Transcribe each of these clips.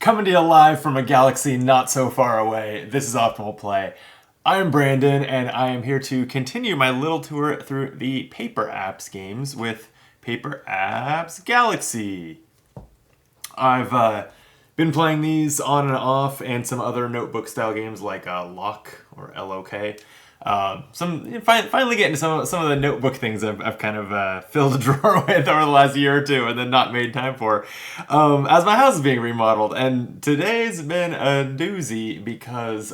coming to you live from a galaxy not so far away. This is Optimal Play. I'm Brandon, and I am here to continue my little tour through the Paper Apps games with Paper Apps Galaxy. I've been playing these on and off, and some other notebook-style games like Lock or LOK. Finally getting to some of the notebook things I've kind of filled a drawer with over the last year or two and then not made time for as my house is being remodeled. And today's been a doozy because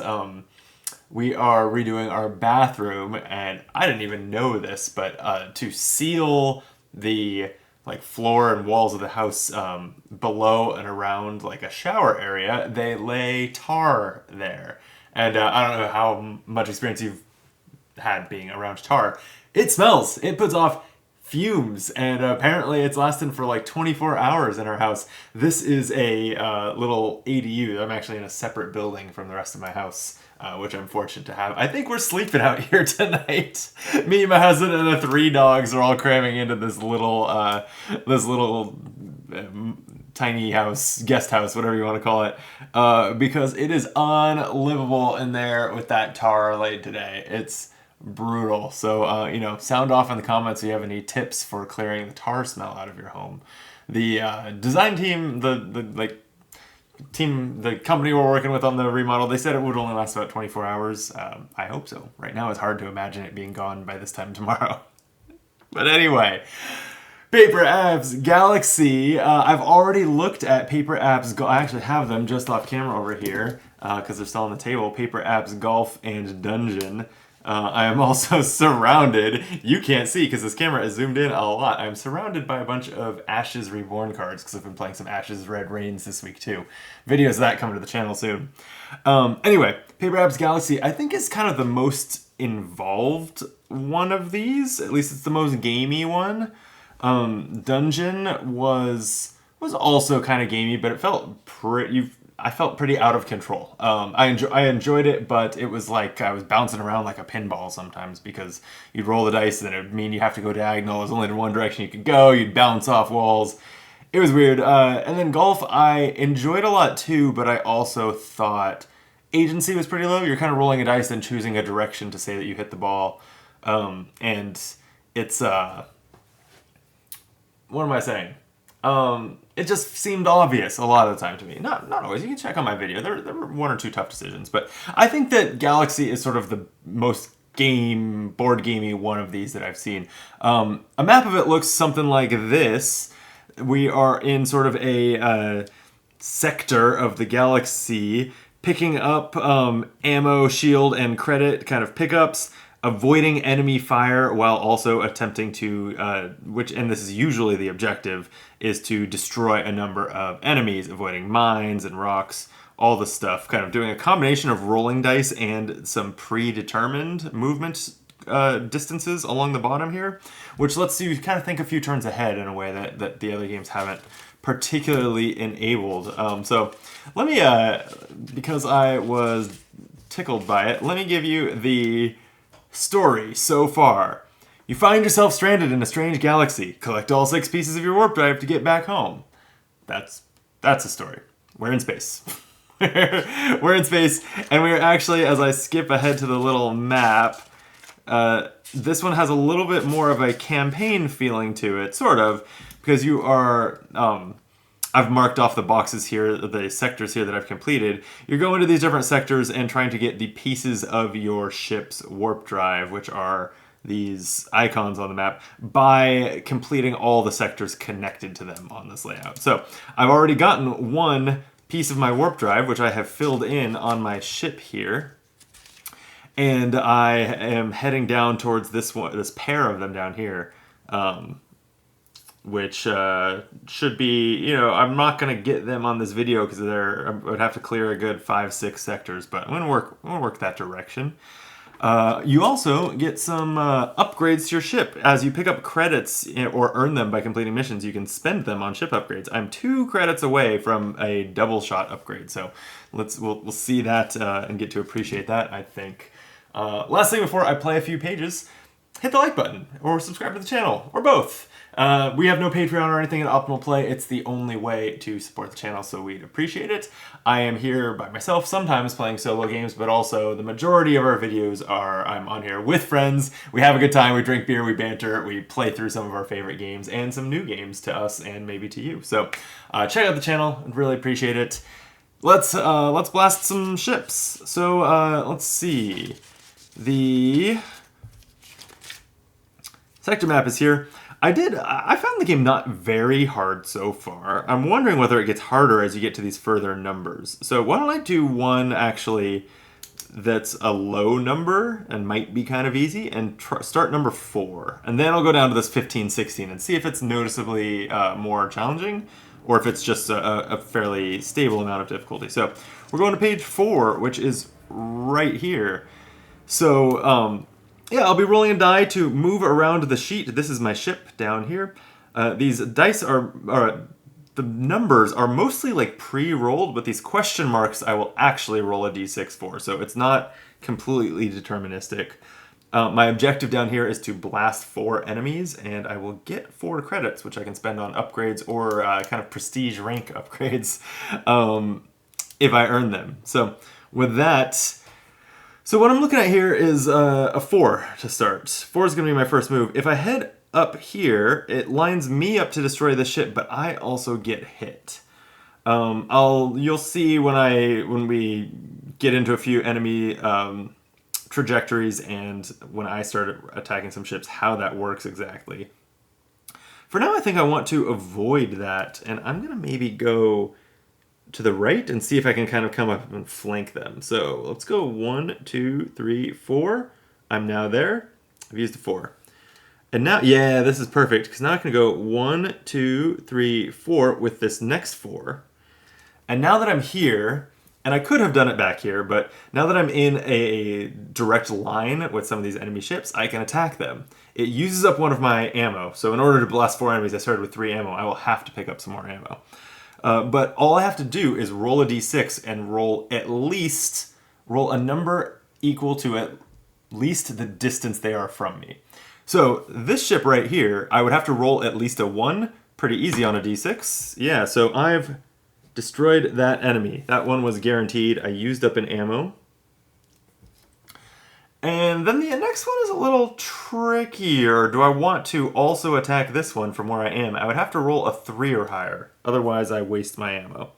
we are redoing our bathroom, and I didn't even know this, but to seal the floor and walls of the house below and around like a shower area, they lay tar there. And I don't know how much experience you've had being around tar. It smells. It puts off fumes, and apparently it's lasted for like 24 hours in our house. This is a little ADU. I'm actually in a separate building from the rest of my house, which I'm fortunate to have. I think we're sleeping out here tonight. Me, my husband, and the 3 dogs are all cramming into this little tiny house, guest house, whatever you want to call it, because it is unlivable in there with that tar laid today. It's brutal. So, sound off in the comments if you have any tips for clearing the tar smell out of your home. The design team, the company we're working with on the remodel, they said it would only last about 24 hours. I hope so. Right now it's hard to imagine it being gone by this time tomorrow. But anyway, Paper Apps Galaxy. I've already looked at Paper Apps. I actually have them just off camera over here because they're still on the table. Paper Apps Golf and Dungeon. I am also surrounded, you can't see because this camera is zoomed in a lot, I'm surrounded by a bunch of Ashes Reborn cards because I've been playing some Ashes Red Rains this week too. Videos of that coming to the channel soon. Anyway, Paper Apps Galaxy I think is kind of the most involved one of these, at least it's the most gamey one. Dungeon was also kind of gamey, but it felt I felt pretty out of control. I enjoyed it, but it was like I was bouncing around like a pinball sometimes because you'd roll the dice and it would mean you have to go diagonal. There's only one direction you could go. You'd bounce off walls. It was weird. And then golf, I enjoyed a lot too, but I also thought agency was pretty low. You're kind of rolling a dice and choosing a direction to say that you hit the ball. And it's, what am I saying? It just seemed obvious a lot of the time to me. Not always. You can check on my video. There were 1 or 2 tough decisions, but I think that Galaxy is sort of the most board gamey one of these that I've seen. A map of it looks something like this. We are in sort of a sector of the galaxy, picking up ammo, shield, and credit kind of pickups, avoiding enemy fire while also attempting to, and this is usually the objective, is to destroy a number of enemies, avoiding mines and rocks, all the stuff, kind of doing a combination of rolling dice and some predetermined movement distances along the bottom here, which lets you kind of think a few turns ahead in a way that the other games haven't particularly enabled. So let me, because I was tickled by it, let me give you the story so far. You find yourself stranded in a strange galaxy. Collect all 6 pieces of your warp drive to get back home. That's a story. We're in space. We're in space, and we're actually, as I skip ahead to the little map, this one has a little bit more of a campaign feeling to it, sort of, because you are, I've marked off the boxes here, the sectors here that I've completed. You're going to these different sectors and trying to get the pieces of your ship's warp drive, which are these icons on the map, by completing all the sectors connected to them on this layout. So I've already gotten 1 piece of my warp drive, which I have filled in on my ship here. And I am heading down towards this pair of them down here. Which should be, I'm not going to get them on this video because I would have to clear a good 5-6 sectors, but I'm going to work that direction. You also get some upgrades to your ship. As you pick up credits or earn them by completing missions, you can spend them on ship upgrades. I'm 2 credits away from a double shot upgrade, so we'll see that and get to appreciate that, I think. Last thing before I play a few pages, hit the like button or subscribe to the channel or both. We have no Patreon or anything at Optimal Play. It's the only way to support the channel, so we'd appreciate it. I am here by myself, sometimes playing solo games, but also the majority of our videos are I'm on here with friends. We have a good time, we drink beer, we banter, we play through some of our favorite games and some new games to us and maybe to you. So check out the channel, I'd really appreciate it. Let's blast some ships. So let's see. The sector map is here. I found the game not very hard so far. I'm wondering whether it gets harder as you get to these further numbers. So why don't I do one actually that's a low number and might be kind of easy, and start number 4. And then I'll go down to this 15, 16 and see if it's noticeably more challenging or if it's just a fairly stable amount of difficulty. So we're going to page 4, which is right here. So yeah, I'll be rolling a die to move around the sheet. This is my ship down here. These dice the numbers are mostly like pre-rolled, but these question marks I will actually roll a d6 for, so it's not completely deterministic. My objective down here is to blast 4 enemies, and I will get 4 credits, which I can spend on upgrades or kind of prestige rank upgrades if I earn them. So with that... So what I'm looking at here is a 4 to start. 4 is going to be my first move. If I head up here, it lines me up to destroy the ship, but I also get hit. You'll see when we get into a few enemy trajectories and when I start attacking some ships, how that works exactly. For now, I think I want to avoid that, and I'm going to maybe go to the right and see if I can kind of come up and flank them. So let's go 1, 2, 3, 4. I'm now there. I've used a 4. And now, yeah, this is perfect, because now I can go 1, 2, 3, 4 with this next 4. And now that I'm here, and I could have done it back here, but now that I'm in a direct line with some of these enemy ships, I can attack them. It uses up one of my ammo. So in order to blast 4 enemies, I started with 3 ammo. I will have to pick up some more ammo. But all I have to do is roll a d6 and roll a number equal to at least the distance they are from me. So this ship right here, I would have to roll at least a 1, pretty easy on a d6. Yeah, so I've destroyed that enemy. That one was guaranteed. I used up an ammo. And then the next one is a little trickier. Do I want to also attack this one from where I am? I would have to roll a 3 or higher. Otherwise, I waste my ammo.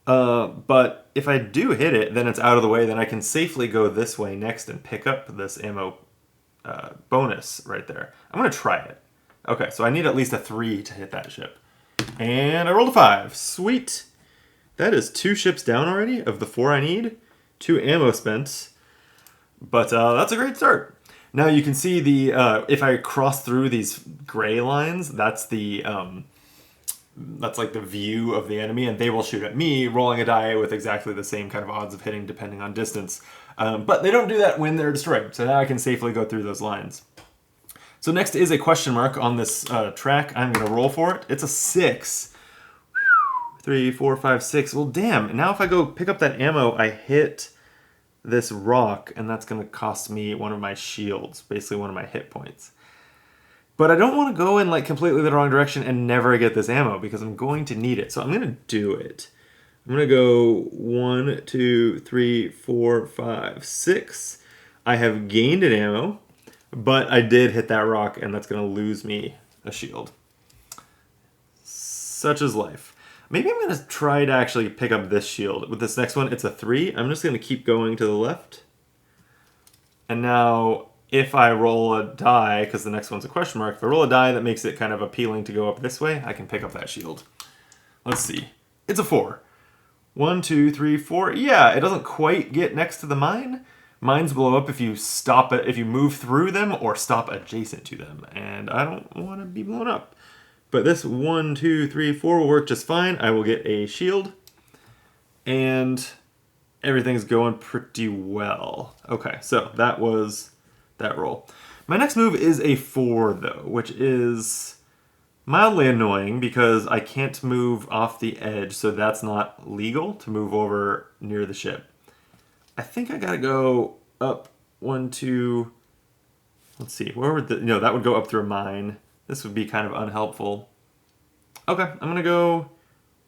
But if I do hit it, then it's out of the way. Then I can safely go this way next and pick up this ammo bonus right there. I'm going to try it. Okay, so I need at least a 3 to hit that ship. And I rolled a 5. Sweet. That is 2 ships down already of the 4 I need. 2 ammo spent. But that's a great start. Now you can see the if I cross through these gray lines, that's like the view of the enemy, and they will shoot at me, rolling a die with exactly the same kind of odds of hitting depending on distance. But they don't do that when they're destroyed, so now I can safely go through those lines. So next is a question mark on this track. I'm going to roll for it. It's a 6. 3, 4, 5, 6. Well, damn. Now if I go pick up that ammo, I hit this rock, and that's going to cost me one of my shields, basically one of my hit points. But I don't want to go in like completely the wrong direction and never get this ammo, because I'm going to need it. So I'm going to do it. I'm going to go 1, 2, 3, 4, 5, 6. I have gained an ammo, but I did hit that rock, and that's going to lose me a shield. Such is life. Maybe I'm going to try to actually pick up this shield. With this next one, it's a 3. I'm just going to keep going to the left. And now, if I roll a die, because the next one's a question mark, if I roll a die that makes it kind of appealing to go up this way, I can pick up that shield. Let's see. It's a 4. 1, 2, 3, 4. Yeah, it doesn't quite get next to the mine. Mines blow up if you stop it, if you move through them or stop adjacent to them. And I don't want to be blown up. But this 1, 2, 3, 4 will work just fine. I will get a shield. And everything's going pretty well. Okay, so that was that roll. My next move is a 4, though, which is mildly annoying because I can't move off the edge, so that's not legal to move over near the ship. I think I gotta go up 1, 2... Let's see, where would no, that would go up through a mine. This would be kind of unhelpful. Okay, I'm gonna go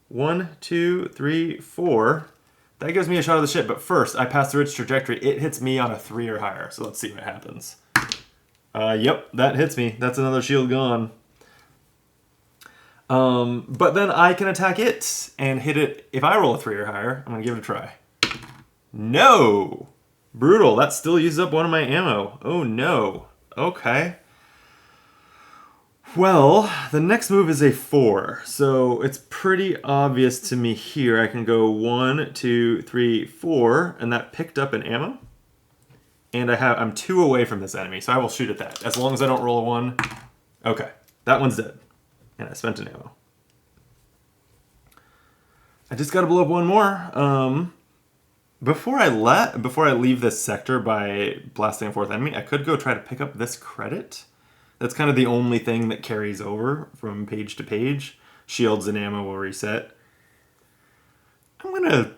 1, 2, 3, 4. That gives me a shot of the ship, but first I pass through its trajectory. It hits me on a 3 or higher, so let's see what happens. Yep, that hits me. That's another shield gone. But then I can attack it and hit it. If I roll a 3 or higher, I'm gonna give it a try. No! Brutal. That still uses up one of my ammo. Oh no. Okay. Well, the next move is a 4, so it's pretty obvious to me here. I can go 1, 2, 3, 4, and that picked up an ammo. And I'm 2 away from this enemy, so I will shoot at that. As long as I don't roll a 1. Okay, that one's dead. And I spent an ammo. I just gotta blow up one more. Before I leave this sector by blasting a 4th enemy, I could go try to pick up this credit. That's kind of the only thing that carries over from page to page. Shields and ammo will reset. Let's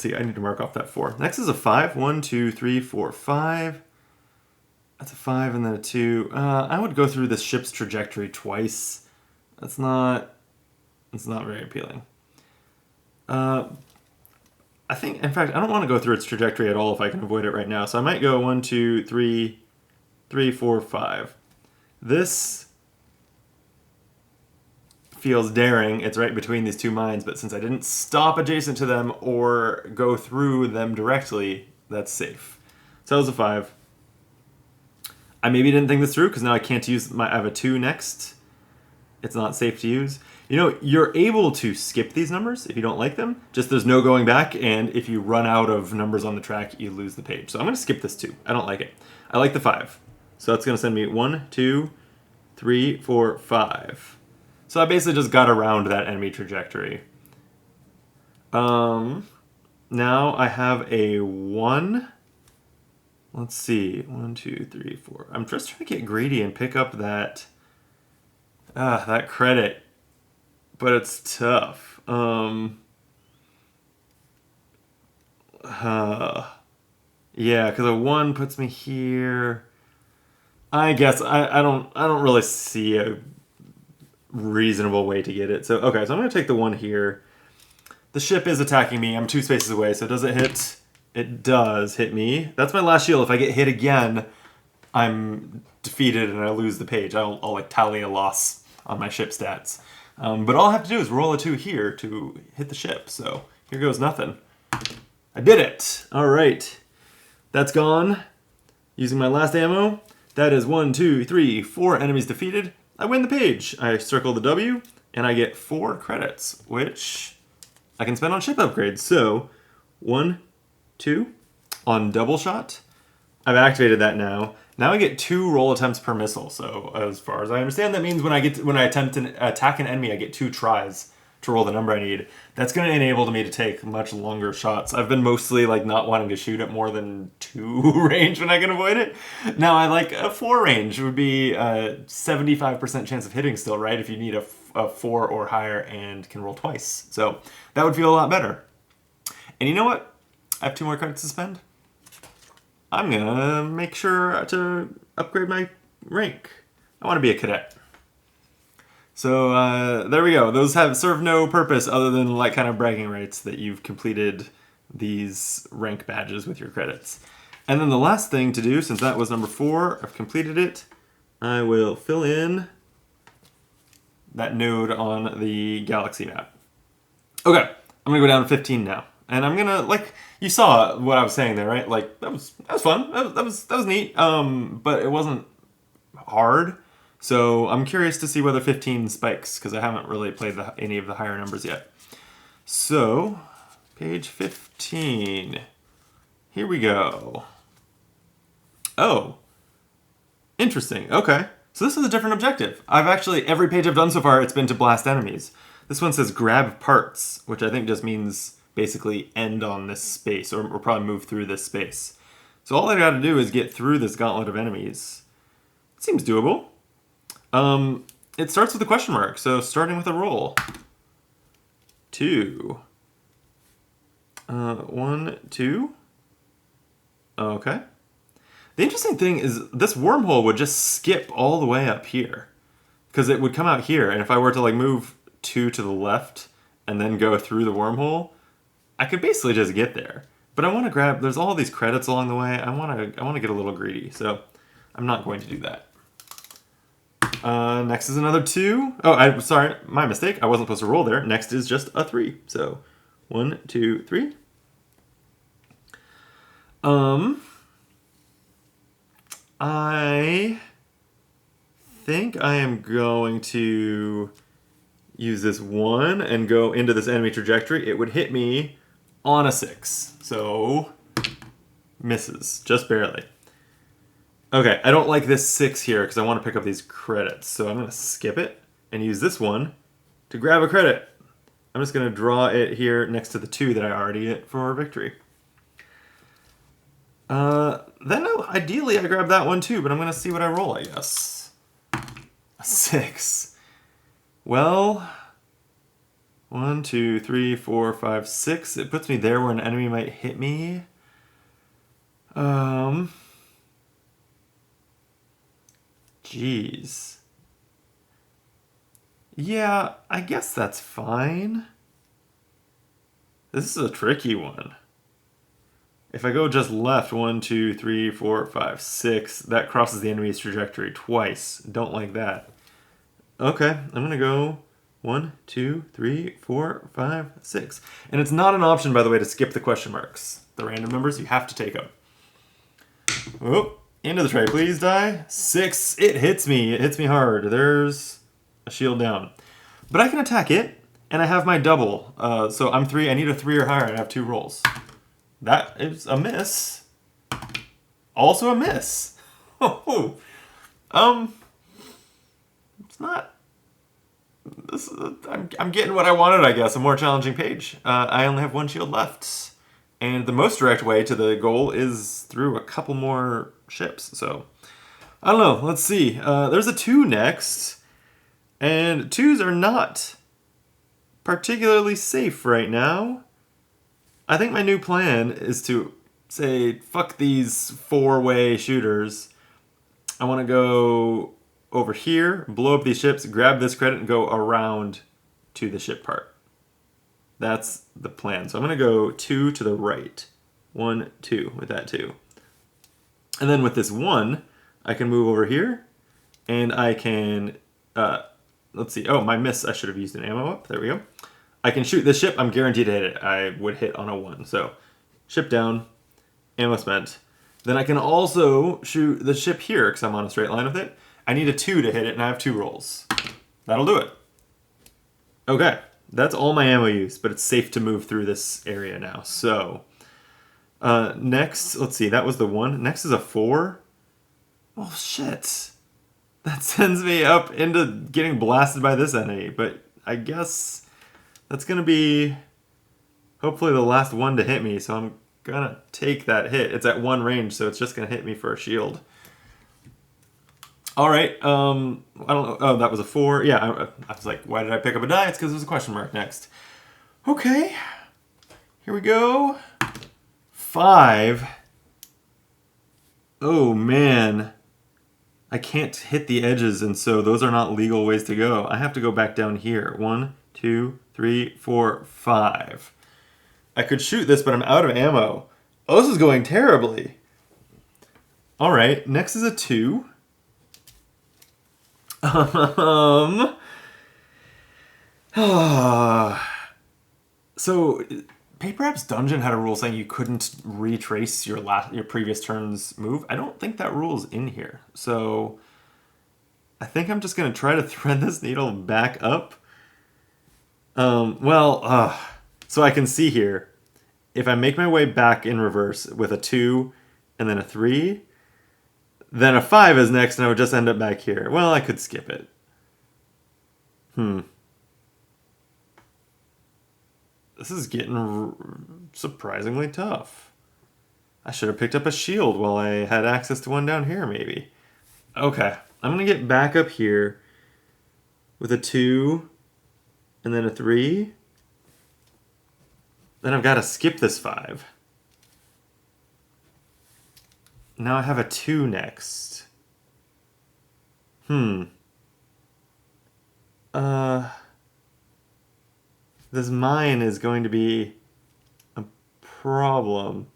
see, I need to mark off that 4. Next is a 5. 1, 2, 3, 4, 5. That's a 5 and then a 2. I would go through this ship's trajectory twice. It's not very appealing. I think, in fact, I don't want to go through its trajectory at all if I can avoid it right now. So I might go 1, 2, 3, 4, 5. This feels daring. It's right between these two mines, but since I didn't stop adjacent to them or go through them directly, that's safe. So that was a 5. I maybe didn't think this through because now I can't use I have a 2 next. It's not safe to use. You know, you're able to skip these numbers if you don't like them. Just there's no going back, and if you run out of numbers on the track, you lose the page. So I'm going to skip this 2. I don't like it. I like the 5. So that's going to send me 1, 2, 3, 4, 5. So I basically just got around that enemy trajectory. Now I have a 1. Let's see. 1, 2, 3, 4. I'm just trying to get greedy and pick up that credit. But it's tough. Yeah, because a 1 puts me here. I guess I don't really see a reasonable way to get it. So okay, so I'm gonna take the 1 here. The ship is attacking me. I'm 2 spaces away, so does it hit? It does hit me. That's my last shield. If I get hit again, I'm defeated and I lose the page. I'll like tally a loss on my ship stats. But all I have to do is roll a 2 here to hit the ship. So here goes nothing. I did it. All right, that's gone. Using my last ammo. That is 1, 2, 3, 4 enemies defeated. I win the page. I circle the W, and I get 4 credits, which I can spend on ship upgrades. So 1, 2 on double shot. I've activated that now. Now I get 2 roll attempts per missile. So as far as I understand, that means when I attempt to attack an enemy, I get 2 tries to roll the number I need. That's going to enable me to take much longer shots. I've been mostly like not wanting to shoot at more than 2 range when I can avoid it. Now I like a 4 range would be a 75% chance of hitting still, right? If you need a 4 or higher and can roll twice. So that would feel a lot better. And you know what? I have 2 more credits to spend. I'm gonna make sure to upgrade my rank. I want to be a cadet. So there we go. Those have served no purpose other than like kind of bragging rights that you've completed these rank badges with your credits. And then the last thing to do, since that was number 4, I've completed it. I will fill in that node on the galaxy map. Okay, I'm gonna go down to 15 now. And I'm gonna, like, you saw what I was saying there, right? Like, that was fun. That was neat. But it wasn't hard. So I'm curious to see whether 15 spikes, because I haven't really played any of the higher numbers yet. So, page 15. Here we go. Oh. Interesting. Okay. So this is a different objective. Every page I've done so far, it's been to blast enemies. This one says grab parts, which I think just means basically end on this space, or probably move through this space. So all I gotta do is get through this gauntlet of enemies. It seems doable. It starts with a question mark, so starting with a roll. 2. 1, 2. Okay. The interesting thing is this wormhole would just skip all the way up here. Because it would come out here, and if I were to like move 2 to the left and then go through the wormhole, I could basically just get there. But I want to grab, there's all these credits along the way. I want to get a little greedy, so I'm not going to do that. Next is another 2. Oh, sorry, my mistake. I wasn't supposed to roll there. Next is just a 3. So 1, 2, 3. I think I am going to use this 1 and go into this enemy trajectory. It would hit me on a 6. So misses, just barely. Okay, I don't like this 6 here because I want to pick up these credits. So I'm going to skip it and use this 1 to grab a credit. I'm just going to draw it here next to the 2 that I already get for victory. Then ideally I grab that 1 too, but I'm going to see what I roll, I guess. A 6. Well, 1, 2, 3, 4, 5, 6. It puts me there where an enemy might hit me. Jeez. Yeah, I guess that's fine. This is a tricky one. If I go just left, 1, 2, 3, 4, 5, 6, that crosses the enemy's trajectory twice. Don't like that. Okay, I'm going to go 1, 2, 3, 4, 5, 6. And it's not an option, by the way, to skip the question marks. The random numbers, you have to take them. Oh, into the tray, please die. 6, it hits me. It hits me hard. There's a shield down. But I can attack it, and I have my double. So I'm 3, I need a 3 or higher, and I have 2 rolls. That is a miss. Also a miss. Oh, it's not. This is I'm getting what I wanted, I guess. A more challenging page. I only have 1 shield left, and the most direct way to the goal is through a couple more ships. So I don't know. Let's see. There's a 2 next, and 2s are not particularly safe right now. I think my new plan is to say, fuck these 4-way shooters. I want to go over here, blow up these ships, grab this credit, and go around to the ship part. That's the plan. So I'm going to go 2 to the right. 1, 2 with that 2. And then with this 1, I can move over here, and I can, let's see. Oh, my miss. I should have used an ammo up. There we go. I can shoot this ship. I'm guaranteed to hit it. I would hit on a 1. So ship down, ammo spent. Then I can also shoot the ship here because I'm on a straight line with it. I need a 2 to hit it, and I have 2 rolls. That'll do it. Okay, that's all my ammo use, but it's safe to move through this area now. So next, let's see, that was the 1. Next is a 4. Oh, shit. That sends me up into getting blasted by this enemy, but I guess that's going to be hopefully the last one to hit me, so I'm going to take that hit. It's at 1 range, so it's just going to hit me for a shield. All right, I don't know. Oh, that was a 4. Yeah, I was like, why did I pick up a die? It's because there's a question mark next. Okay, here we go. 5. Oh, man. I can't hit the edges, and so those are not legal ways to go. I have to go back down here. 1, 2, 3, 4, 5. I could shoot this, but I'm out of ammo. Oh, this is going terribly. All right, next is a 2. So Paper Apps Dungeon had a rule saying you couldn't retrace your previous turn's move. I don't think that rule is in here. So I think I'm just going to try to thread this needle back up. So I can see here, if I make my way back in reverse with a 2 and then a 3, then a 5 is next and I would just end up back here. Well, I could skip it. This is getting surprisingly tough. I should have picked up a shield while I had access to one down here, maybe. Okay, I'm going to get back up here with a 2 and then a 3. Then I've got to skip this 5. Now I have a 2 next. This mine is going to be a problem.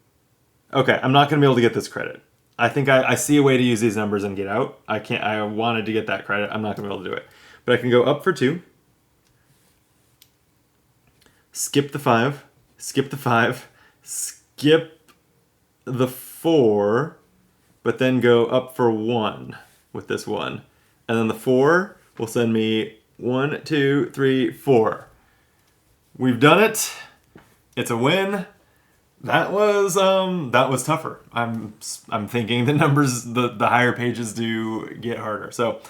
Okay, I'm not going to be able to get this credit. I think I see a way to use these numbers and get out. I can't. I wanted to get that credit. I'm not going to be able to do it. But I can go up for 2. Skip the 5. Skip the 5. Skip the 4. But then go up for 1 with this 1. And then the 4 will send me 1, 2, 3, 4. We've done it. It's a win. That was tougher. I'm thinking the numbers, the higher pages do get harder. So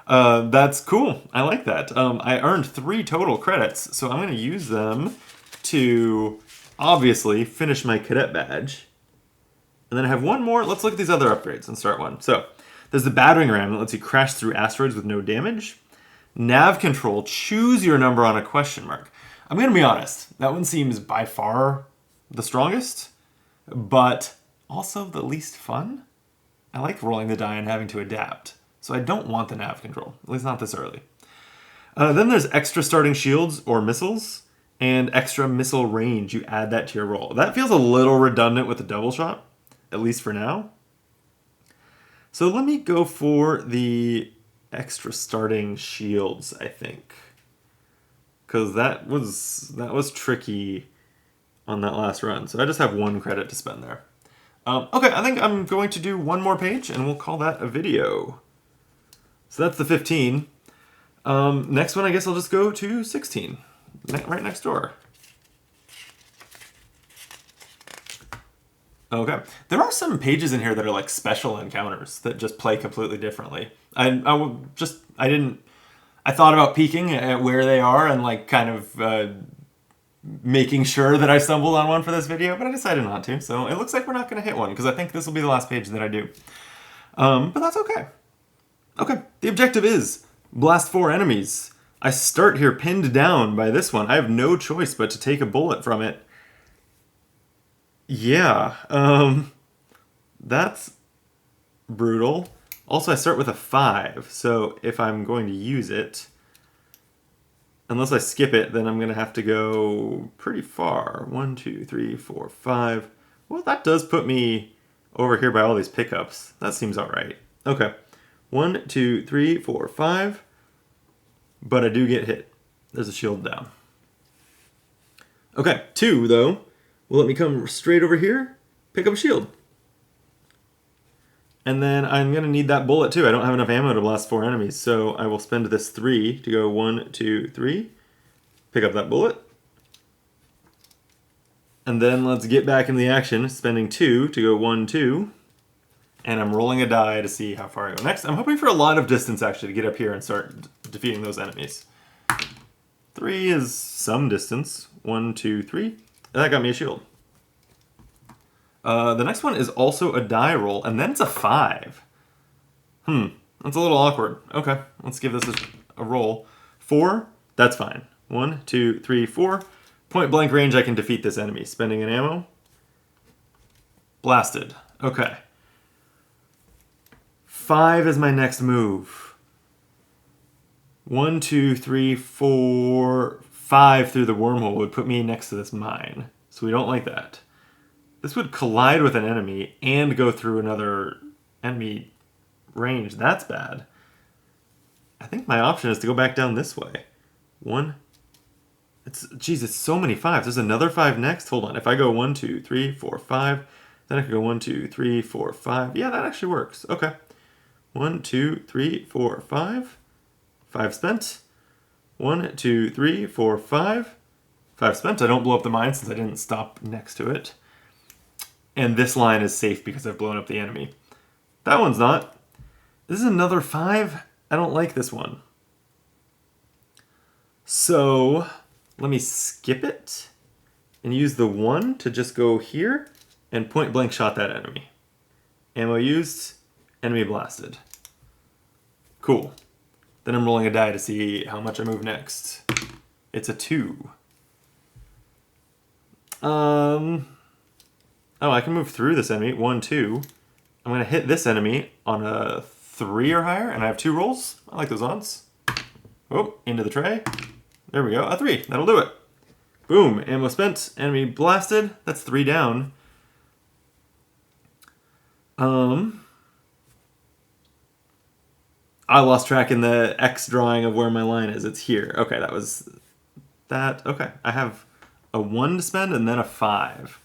that's cool. I like that. I earned 3 total credits, so I'm going to use them to obviously finish my cadet badge. And then I have one more. Let's look at these other upgrades and start one. So there's the battering ram that lets you crash through asteroids with no damage. Nav control, choose your number on a question mark. I'm going to be honest, that one seems by far the strongest, but also the least fun. I like rolling the die and having to adapt, so I don't want the nav control, at least not this early. Then there's extra starting shields or missiles, and extra missile range. You add that to your roll. That feels a little redundant with the double shot, at least for now. So let me go for the extra starting shields, I think. Because that was tricky on that last run. So I just have 1 credit to spend there. Okay, I think I'm going to do one more page and we'll call that a video. So that's the 15. Next one, I guess I'll just go to 16, right next door. Okay, there are some pages in here that are like special encounters that just play completely differently. I thought about peeking at where they are and like kind of making sure that I stumbled on one for this video, but I decided not to. So it looks like we're not going to hit one because I think this will be the last page that I do. But that's okay. Okay, the objective is blast 4 enemies. I start here pinned down by this one. I have no choice but to take a bullet from it. Yeah, that's brutal. Also, I start with a 5, so if I'm going to use it, unless I skip it, then I'm going to have to go pretty far. 1, 2, 3, 4, 5. Well, that does put me over here by all these pickups. That seems all right. Okay. 1, 2, 3, 4, 5. But I do get hit. There's a shield down. Okay, 2, though, will let me come straight over here, pick up a shield. And then I'm going to need that bullet too. I don't have enough ammo to blast 4 enemies, so I will spend this 3 to go 1, 2, 3. Pick up that bullet. And then let's get back in the action, spending 2 to go 1, 2. And I'm rolling a die to see how far I go next. I'm hoping for a lot of distance actually to get up here and start defeating those enemies. 3 is some distance. 1, 2, 3. And that got me a shield. The next one is also a die roll, and then it's a 5. That's a little awkward. Okay, let's give this a roll. 4, that's fine. 1, 2, 3, 4. Point blank range, I can defeat this enemy. Spending an ammo. Blasted. Okay. 5 is my next move. 1, 2, 3, 4, 5 through the wormhole would put me next to this mine. So we don't like that. This would collide with an enemy and go through another enemy range. That's bad. I think my option is to go back down this way. 1. Geez, it's so many 5s. There's another 5 next. Hold on. If I go 1, 2, 3, 4, 5, then I can go 1, 2, 3, 4, 5. Yeah, that actually works. Okay. 1, 2, 3, 4, 5. 5 spent. 1, 2, 3, 4, 5. 5 spent. I don't blow up the mine since I didn't stop next to it. And this line is safe because I've blown up the enemy. That one's not. This is another 5. I don't like this one. So let me skip it and use the 1 to just go here and point blank shot that enemy. Ammo used, enemy blasted. Cool. Then I'm rolling a die to see how much I move next. It's a 2. Oh, I can move through this enemy. 1, 2. I'm going to hit this enemy on a 3 or higher, and I have 2 rolls. I like those odds. Oh, into the tray. There we go. A 3. That'll do it. Boom. Ammo spent. Enemy blasted. That's 3 down. I lost track in the X drawing of where my line is. It's here. Okay, that was that. Okay, I have a 1 to spend and then a 5.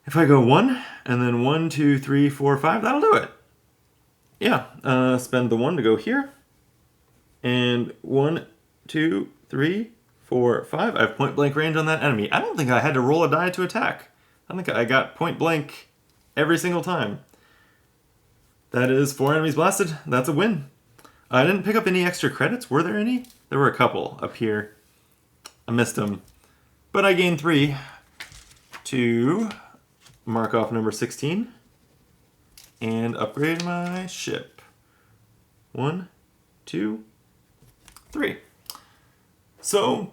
If I go 1 and then 1, 2, 3, 4, 5, that'll do it. Yeah, spend the 1 to go here. And 1, 2, 3, 4, 5. I have point blank range on that enemy. I don't think I had to roll a die to attack. I think I got point blank every single time. That is 4 enemies blasted. That's a win. I didn't pick up any extra credits. Were there any? There were a couple up here. I missed them. But I gained 3 to mark off number 16 and upgrade my ship. 1, 2, 3. So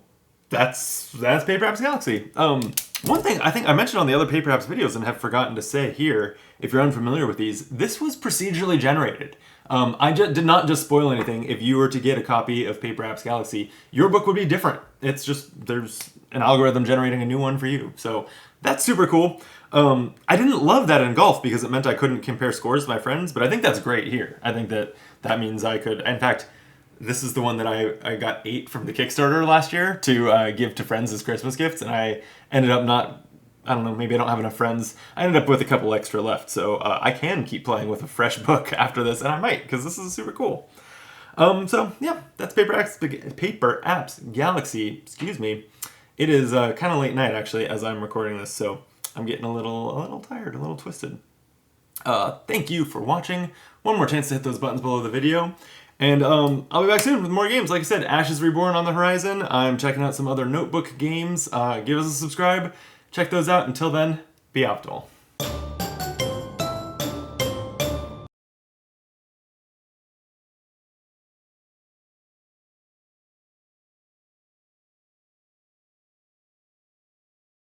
that's Paper Apps Galaxy. One thing I think I mentioned on the other Paper Apps videos and have forgotten to say here, if you're unfamiliar with these, this was procedurally generated. I did not just spoil anything. If you were to get a copy of Paper Apps Galaxy, your book would be different. It's just, there's an algorithm generating a new one for you. So that's super cool. I didn't love that in golf because it meant I couldn't compare scores with my friends, but I think that's great here. I think that means I could, in fact, this is the one that I got 8 from the Kickstarter last year to give to friends as Christmas gifts, and I ended up not, I don't know, maybe I don't have enough friends. I ended up with a couple extra left, so I can keep playing with a fresh book after this, and I might, because this is super cool. So yeah, that's Paper Apps Galaxy, excuse me. It is kind of late night, actually, as I'm recording this, so I'm getting a little tired, a little twisted. Thank you for watching. One more chance to hit those buttons below the video. And I'll be back soon with more games. Like I said, Ashes Reborn on the horizon. I'm checking out some other notebook games. Give us a subscribe. Check those out. Until then, be optimal.